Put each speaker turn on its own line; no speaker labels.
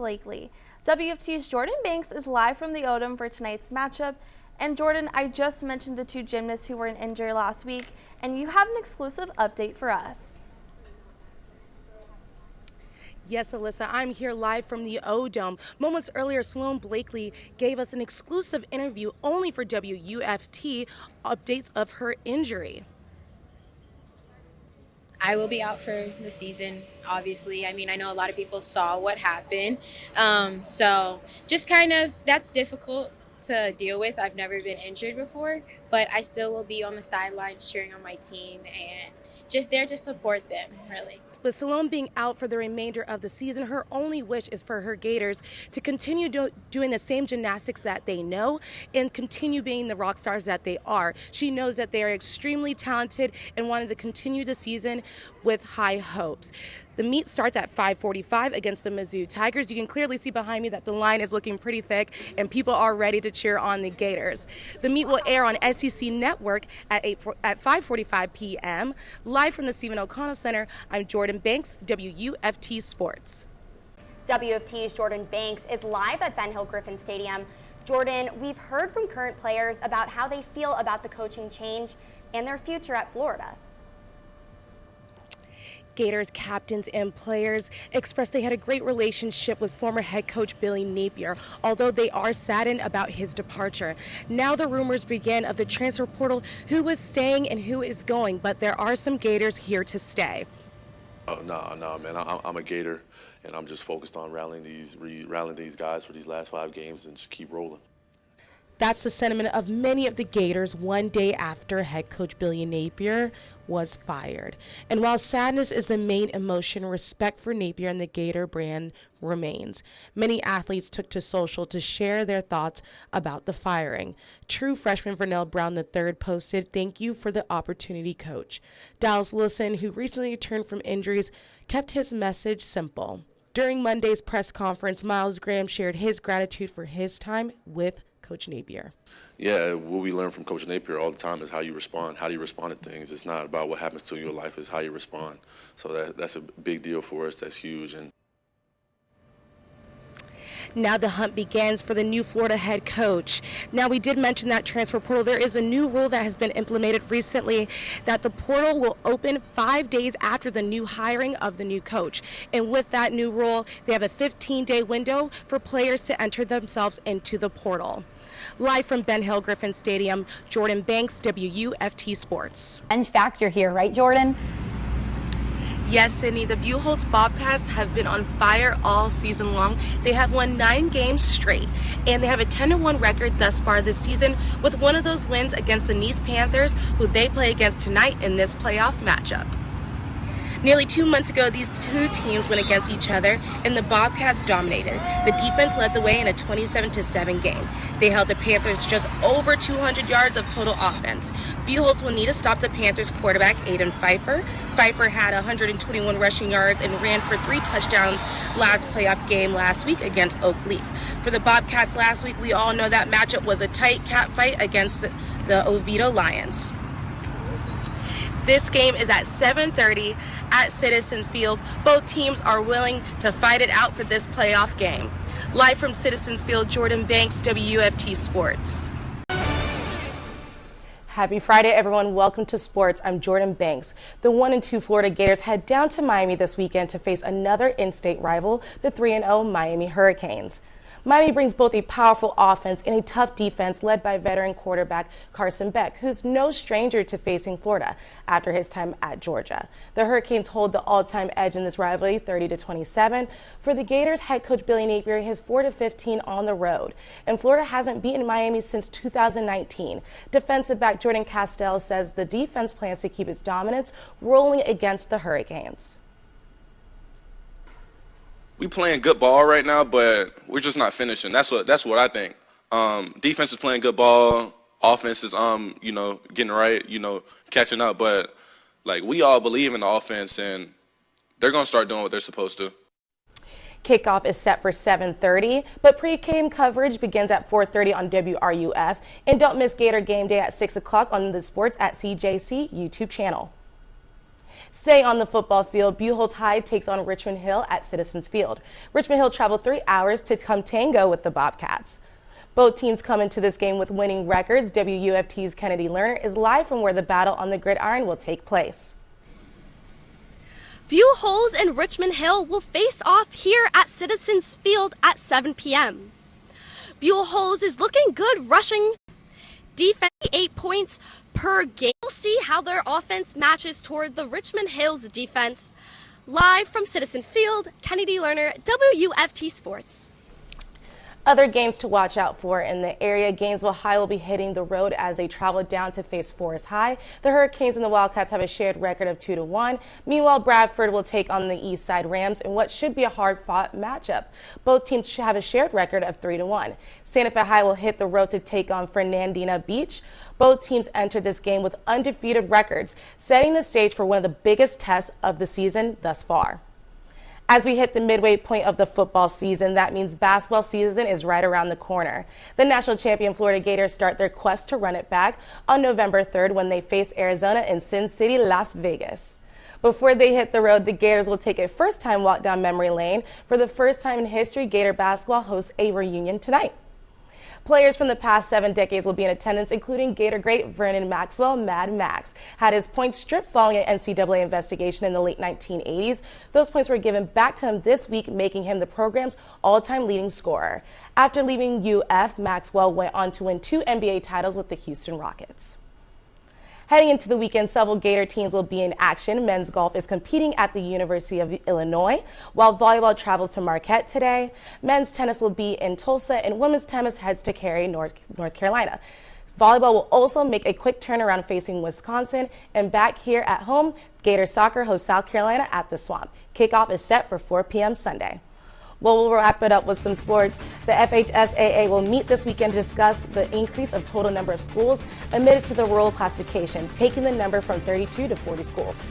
Blakely. WFT's Jordyn Banks is live from the Odom for tonight's matchup. And Jordyn, I just mentioned the two gymnasts who were in injury last week, and you have an exclusive update for us.
Yes, Alyssa, I'm here live from the Odom. Moments earlier, Sloan Blakely gave us an exclusive interview only for WUFT updates of her injury.
I will be out for the season, obviously. I mean, I know a lot of people saw what happened. So just kind of, that's difficult to deal with. I've never been injured before, but I still will be on the sidelines cheering on my team and just there to support them, really.
With Sloan being out for the remainder of the season, her only wish is for her Gators to continue doing the same gymnastics that they know and continue being the rock stars that they are. She knows that they are extremely talented and wanted to continue the season with high hopes. The meet starts at 5:45 against the Mizzou Tigers. You can clearly see behind me that the line is looking pretty thick and people are ready to cheer on the Gators. The meet will air on SEC Network at 5:45 p.m. Live from the Stephen O'Connell Center, I'm Jordyn Banks, WUFT Sports.
WFT's Jordyn Banks is live at Ben Hill Griffin Stadium. Jordyn, we've heard from current players about how they feel about the coaching change and their future at Florida.
Gators captains and players expressed they had a great relationship with former head coach Billy Napier, although they are saddened about his departure. Now the rumors begin of the transfer portal, who is staying and who is going, but there are some Gators here to stay.
Oh, no, man. I'm a Gator, and I'm just focused on rallying these guys for these last 5 games and just keep rolling.
That's the sentiment of many of the Gators one day after head coach Billy Napier was fired. And while sadness is the main emotion, respect for Napier and the Gator brand remains. Many athletes took to social to share their thoughts about the firing. True freshman Vernell Brown III posted, "Thank you for the opportunity, coach." Dallas Wilson, who recently returned from injuries, kept his message simple. During Monday's press conference, Miles Graham shared his gratitude for his time with Coach Napier.
Yeah, what we learn from Coach Napier all the time is how you respond. How do you respond to things? It's not about what happens to you in your life, it's how you respond. So that's a big deal for us. That's huge. And
now the hunt begins for the new Florida head coach. Now, we did mention that transfer portal. There is a new rule that has been implemented recently that the portal will open 5 days after the new hiring of the new coach. And with that new rule, they have a 15-day window for players to enter themselves into the portal. Live from Ben Hill Griffin Stadium, Jordyn Banks, WUFT Sports.
Revenge factor here, right, Jordyn?
Yes, Sydney, the Buchholz Bobcats have been on fire all season long. They have won 9 games straight, and they have a 10-1 record thus far this season, with one of those wins against the Nice Panthers, who they play against tonight in this playoff matchup. Nearly 2 months ago, these two teams went against each other, and the Bobcats dominated. The defense led the way in a 27-7 game. They held the Panthers just over 200 yards of total offense. Buchholz will need to stop the Panthers quarterback, Aiden Pfeiffer. Pfeiffer had 121 rushing yards and ran for 3 touchdowns last playoff game last week against Oak Leaf. For the Bobcats last week, we all know that matchup was a tight catfight against the Oviedo Lions. This game is at 7:30 at Citizens Field. Both teams are willing to fight it out for this playoff game. Live from Citizens Field, Jordyn Banks, WUFT Sports. Happy Friday, everyone. Welcome to Sports. I'm Jordyn Banks. The 1-2 Florida Gators head down to Miami this weekend to face another in-state rival, the 3-0 Miami Hurricanes. Miami brings both a powerful offense and a tough defense led by veteran quarterback Carson Beck, who's no stranger to facing Florida after his time at Georgia. The Hurricanes hold the all-time edge in this rivalry, 30-27. For the Gators, head coach Billy Napier has 4-15 on the road, and Florida hasn't beaten Miami since 2019. Defensive back Jordan Castell says the defense plans to keep its dominance rolling against the Hurricanes.
We playing good ball right now, but we're just not finishing. That's what I think. Defense is playing good ball. Offense is getting right, catching up. But like, we all believe in the offense, and they're gonna start doing what they're supposed to.
Kickoff is set for 7:30, but pre-game coverage begins at 4:30 on WRUF. And don't miss Gator Game Day at 6 o'clock on the Sports at CJC YouTube channel. Staying on the football field, Buchholz High takes on Richmond Hill at Citizens Field. Richmond Hill traveled 3 hours to come tango with the Bobcats. Both teams come into this game with winning records. WUFT's Kennedy Lerner is live from where the battle on the gridiron will take place.
Buchholz and Richmond Hill will face off here at Citizens Field at 7 p.m. Buchholz is looking good rushing defense, 8 points per game. We'll see how their offense matches toward the Richmond Hill's defense. Live from Citizens Field, Kennedy Lerner, WUFT Sports.
Other games to watch out for in the area. Gainesville High will be hitting the road as they travel down to face Forest High. The Hurricanes and the Wildcats have a shared record of 2-1. Meanwhile, Bradford will take on the East Side Rams in what should be a hard-fought matchup. Both teams have a shared record of 3-1. Santa Fe High will hit the road to take on Fernandina Beach. Both teams entered this game with undefeated records, setting the stage for one of the biggest tests of the season thus far. As we hit the midway point of the football season, that means basketball season is right around the corner. The national champion Florida Gators start their quest to run it back on November 3rd when they face Arizona in Sin City, Las Vegas. Before they hit the road, the Gators will take a first-time walk down memory lane. For the first time in history, Gator basketball hosts a reunion tonight. Players from the past 7 decades will be in attendance, including Gator great Vernon Maxwell. Mad Max had his points stripped following an NCAA investigation in the late 1980s. Those points were given back to him this week, making him the program's all-time leading scorer. After leaving UF, Maxwell went on to win 2 NBA titles with the Houston Rockets. Heading into the weekend, several Gator teams will be in action. Men's golf is competing at the University of Illinois, while volleyball travels to Marquette today. Men's tennis will be in Tulsa, and women's tennis heads to Cary, North Carolina. Volleyball will also make a quick turnaround facing Wisconsin, and back here at home, Gator soccer hosts South Carolina at the Swamp. Kickoff is set for 4 p.m. Sunday. Well, we'll wrap it up with some sports. The FHSAA will meet this weekend to discuss the increase of total number of schools admitted to the rural classification, taking the number from 32 to 40 schools.